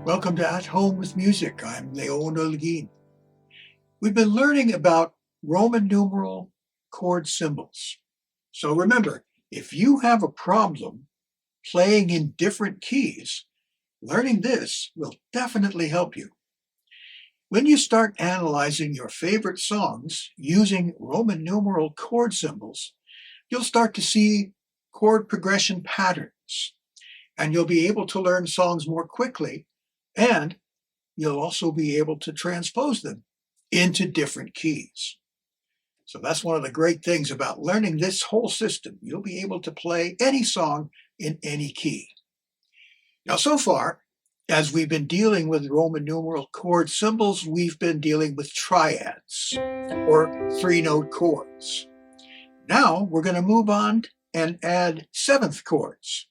Welcome to At Home with Music. I'm Leon Olguin. We've been learning about Roman numeral chord symbols. So remember, if you have a problem playing in different keys, learning this will definitely help you. When you start analyzing your favorite songs using Roman numeral chord symbols, you'll start to see chord progression patterns, and you'll be able to learn songs more quickly. And you'll also be able to transpose them into different keys. So that's one of the great things about learning this whole system. You'll be able to play any song in any key. Now, so far, as we've been dealing with Roman numeral chord symbols, we've been dealing with triads, or three-note chords. Now, we're going to move on and add seventh chords.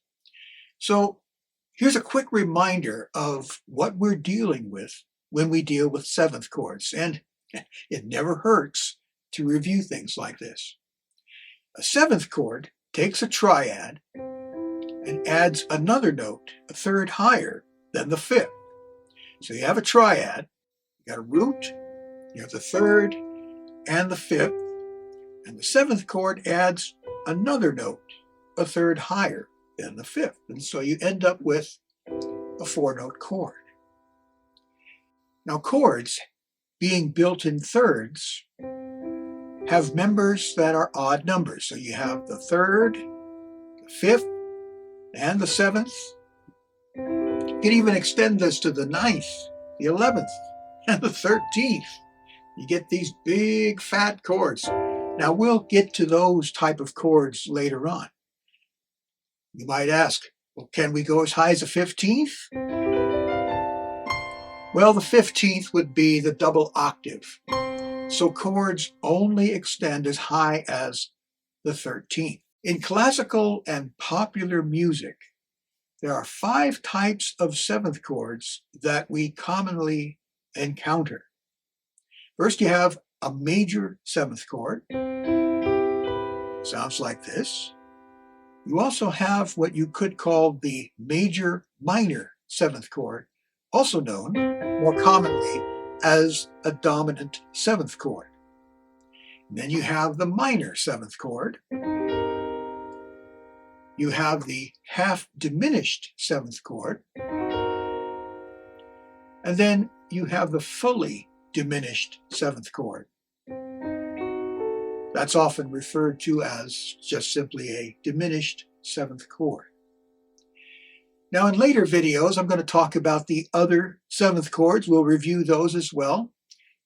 So, here's a quick reminder of what we're dealing with when we deal with seventh chords, and it never hurts to review things like this. A seventh chord takes a triad and adds another note, a third higher than the fifth. So you have a triad, you got a root, you have the third and the fifth, and the seventh chord adds another note, a third higher than the fifth. And so you end up with a four-note chord. Now, chords, being built in thirds, have members that are odd numbers. So you have the third, the fifth, and the seventh. You can even extend this to the ninth, the 11th, and the 13th. You get these big fat chords. Now, we'll get to those type of chords later on. You might ask, well, can we go as high as a 15th? Well, the 15th would be the double octave. So chords only extend as high as the 13th. In classical and popular music, there are 5 types of seventh chords that we commonly encounter. First, you have a major seventh chord. Sounds like this. You also have what you could call the major minor seventh chord, also known more commonly as a dominant seventh chord. And then you have the minor seventh chord. You have the half diminished seventh chord. And then you have the fully diminished seventh chord. That's often referred to as just simply a diminished seventh chord. Now, in later videos, I'm going to talk about the other seventh chords. We'll review those as well.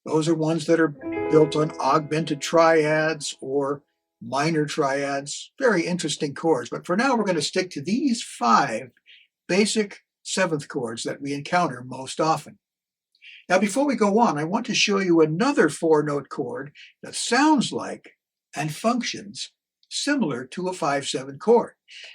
Those are ones that are built on augmented triads or minor triads. Very interesting chords. But for now, we're going to stick to these 5 basic seventh chords that we encounter most often. Now, before we go on, I want to show you another 4-note chord that sounds like and functions similar to a 5/7 chord.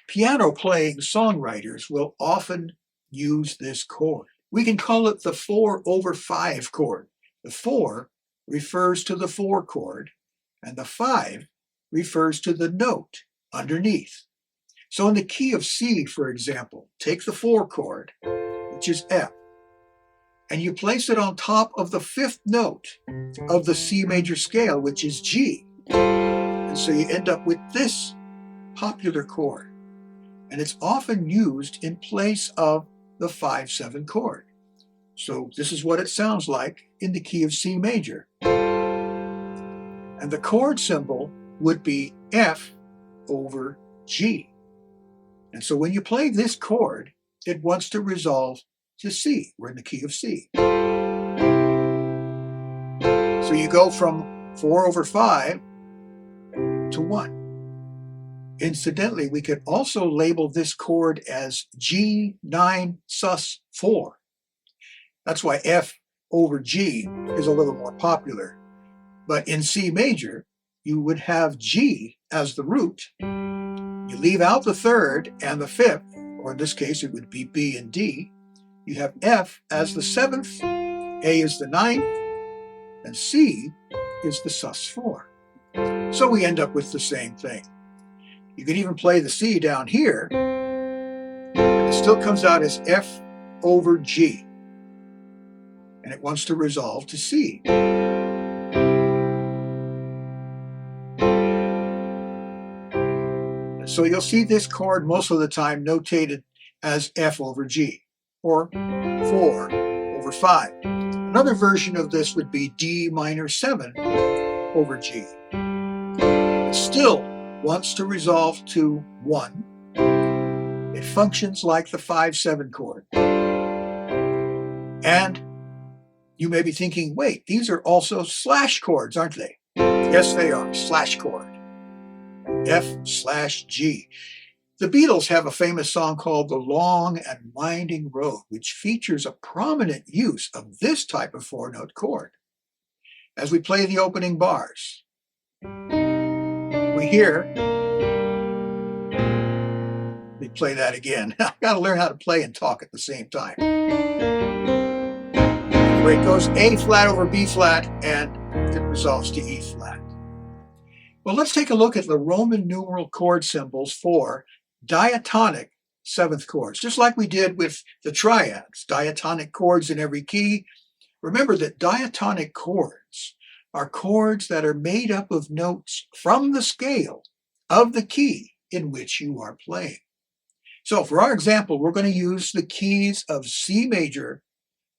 Piano playing songwriters will often use this chord. We can call it the 4/5 chord. The 4 refers to the 4 chord, and the 5 refers to the note underneath. So in the key of C, for example, take the 4 chord, which is F, and you place it on top of the 5th note of the C major scale, which is G. And so you end up with this popular chord. And it's often used in place of the 5/7 chord. So this is what it sounds like in the key of C major. And the chord symbol would be F over G. And so when you play this chord, it wants to resolve to C. We're in the key of C. So you go from 4/5 to 1. Incidentally, we could also label this chord as G9 sus 4. That's why F over G is a little more popular. But in C major, you would have G as the root. You leave out the 3rd and the 5th, or in this case, it would be B and D. You have F as the 7th, A is the 9th, and C is the sus 4. So we end up with the same thing. You could even play the C down here, and it still comes out as F over G. and it wants to resolve to C. So you'll see this chord most of the time notated as F over G, or 4 over 5. Another version of this would be D minor 7 over G. It still wants to resolve to 1. It functions like the 5-7 chord. And you may be thinking, wait, these are also slash chords, aren't they? Yes, they are, slash chord. F/G. The Beatles have a famous song called The Long and Winding Road, which features a prominent use of this type of 4-note chord. As we play the opening bars, we hear, let me play that again. I've got to learn how to play and talk at the same time. Anyway, it goes A flat over B flat, and it resolves to E flat. Well, let's take a look at the Roman numeral chord symbols for diatonic 7th chords, just like we did with the triads, diatonic chords in every key. Remember that diatonic chords are chords that are made up of notes from the scale of the key in which you are playing. So for our example, we're going to use the keys of C major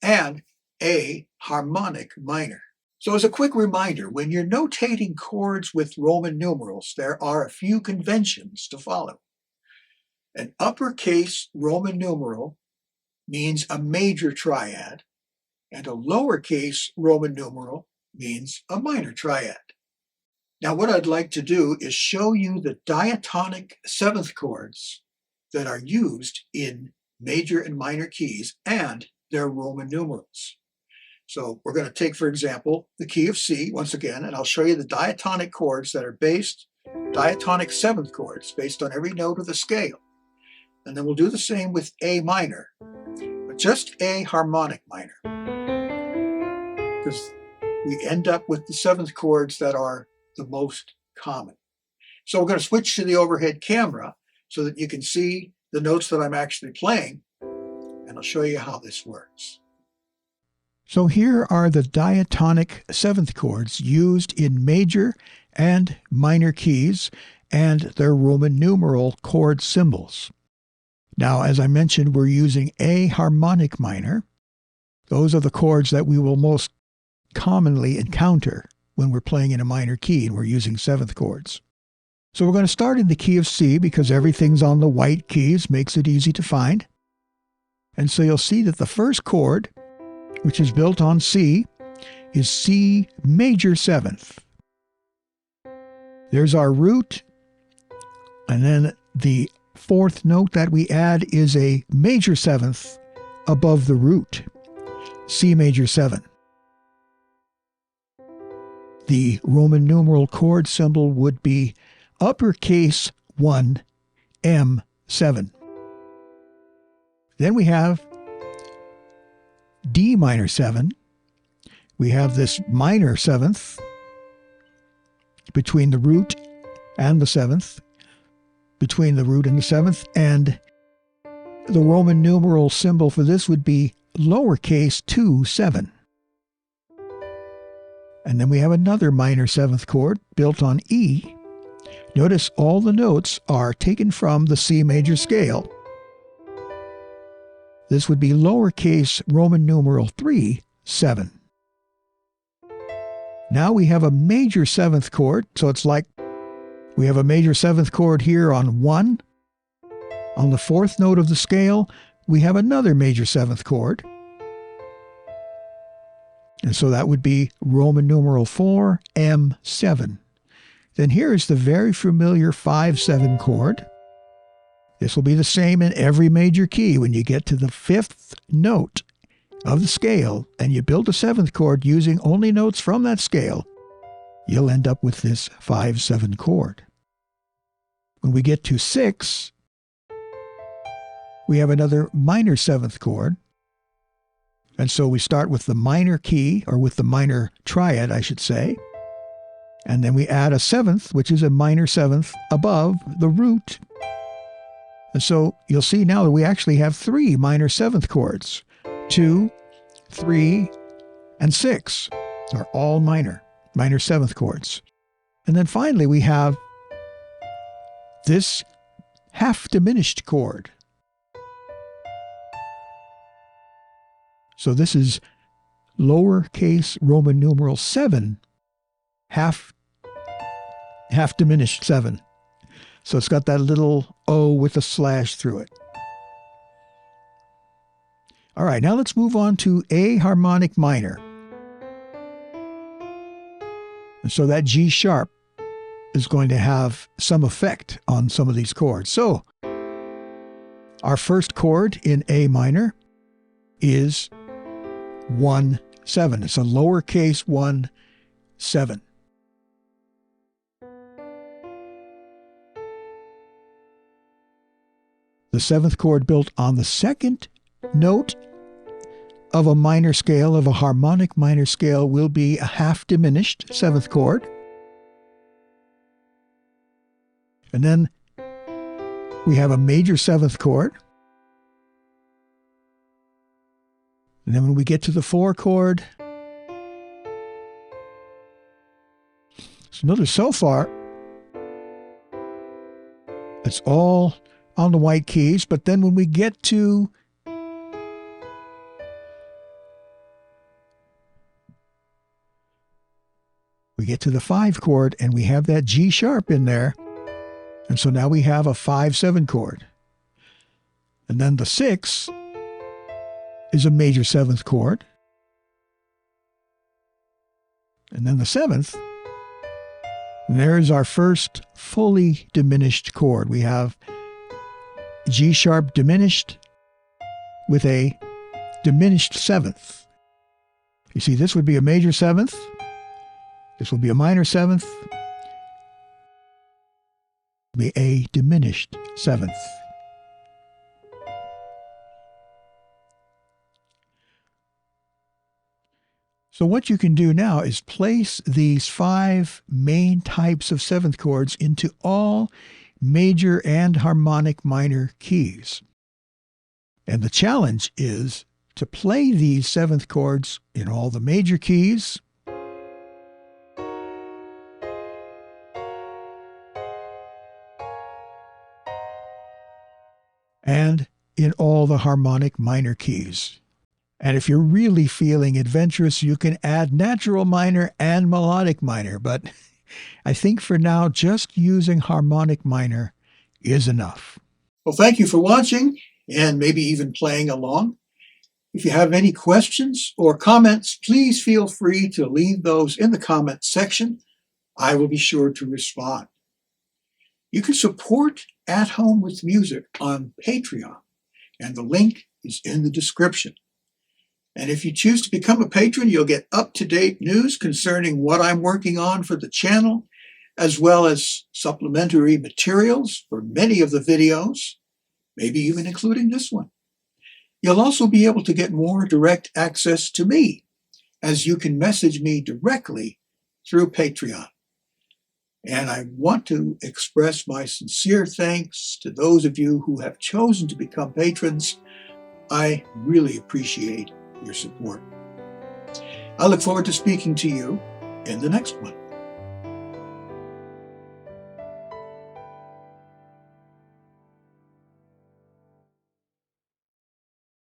and A harmonic minor. So as a quick reminder, when you're notating chords with Roman numerals, there are a few conventions to follow. An uppercase Roman numeral means a major triad, and a lowercase Roman numeral means a minor triad. Now what I'd like to do is show you the diatonic 7th chords that are used in major and minor keys and their Roman numerals. So we're going to take, for example, the key of C once again, and I'll show you the diatonic chords that are diatonic 7th chords, based on every note of the scale. And then we'll do the same with A minor, but just A harmonic minor, because we end up with the 7th chords that are the most common. So we're going to switch to the overhead camera so that you can see the notes that I'm actually playing, and I'll show you how this works. So here are the diatonic 7th chords used in major and minor keys and their Roman numeral chord symbols. Now, as I mentioned, we're using A harmonic minor. Those are the chords that we will most commonly encounter when we're playing in a minor key and we're using 7th chords. So we're going to start in the key of C because everything's on the white keys, makes it easy to find. And so you'll see that the first chord, which is built on C, is C major 7th. There's our root, and then the 4th note that we add is a major 7th above the root, C major 7. The Roman numeral chord symbol would be uppercase 1, M7. Then we have D minor 7. We have this minor 7th between the root and the 7th, between the root and the 7th, and the Roman numeral symbol for this would be lowercase 2, 7. And then we have another minor 7th chord built on E. Notice all the notes are taken from the C major scale. This would be lowercase Roman numeral 3, 7. Now we have a major 7th chord, so it's like we have a major 7th chord here on 1. On the 4th note of the scale, we have another major 7th chord. And so that would be Roman numeral 4, M7. Then here is the very familiar 5-7 chord. This will be the same in every major key. When you get to the 5th note of the scale and you build a 7th chord using only notes from that scale, you'll end up with this 5-7 chord. When we get to 6, we have another minor 7th chord. And so we start with the minor key, or with the minor triad, I should say. And then we add a 7th, which is a minor 7th above the root. And so you'll see now that we actually have 3 minor 7th chords. 2, 3, and 6 are all minor 7th chords. And then finally we have this half diminished chord. So this is lowercase Roman numeral 7, half diminished 7. So it's got that little O with a slash through it. All right, now let's move on to A harmonic minor. And so that G sharp is going to have some effect on some of these chords. So our first chord in A minor is 1, 7. It's a lowercase 1, 7. The 7th chord built on the second note of a minor scale, of a harmonic minor scale, will be a half diminished 7th chord. And then we have a major 7th chord. And then when we get to the 4 chord, so notice so far, it's all on the white keys, but then when we get to the 5 chord and we have that G sharp in there, and so now we have a 5-7 chord. And then the 6 is a major 7th chord. And then the 7th, and there is our first fully diminished chord. We have G sharp diminished with a diminished 7th. You see, this would be a major 7th. This will be a minor 7th. Be a diminished 7th. So what you can do now is place these 5 main types of 7th chords into all major and harmonic minor keys. And the challenge is to play these 7th chords in all the major keys and in all the harmonic minor keys. And if you're really feeling adventurous, you can add natural minor and melodic minor, but I think for now, just using harmonic minor is enough. Well, thank you for watching and maybe even playing along. If you have any questions or comments, please feel free to leave those in the comments section. I will be sure to respond. You can support At Home with Music on Patreon, and the link is in the description. And if you choose to become a patron, you'll get up-to-date news concerning what I'm working on for the channel, as well as supplementary materials for many of the videos, maybe even including this one. You'll also be able to get more direct access to me, as you can message me directly through Patreon. And I want to express my sincere thanks to those of you who have chosen to become patrons. I really appreciate your support. I look forward to speaking to you in the next one.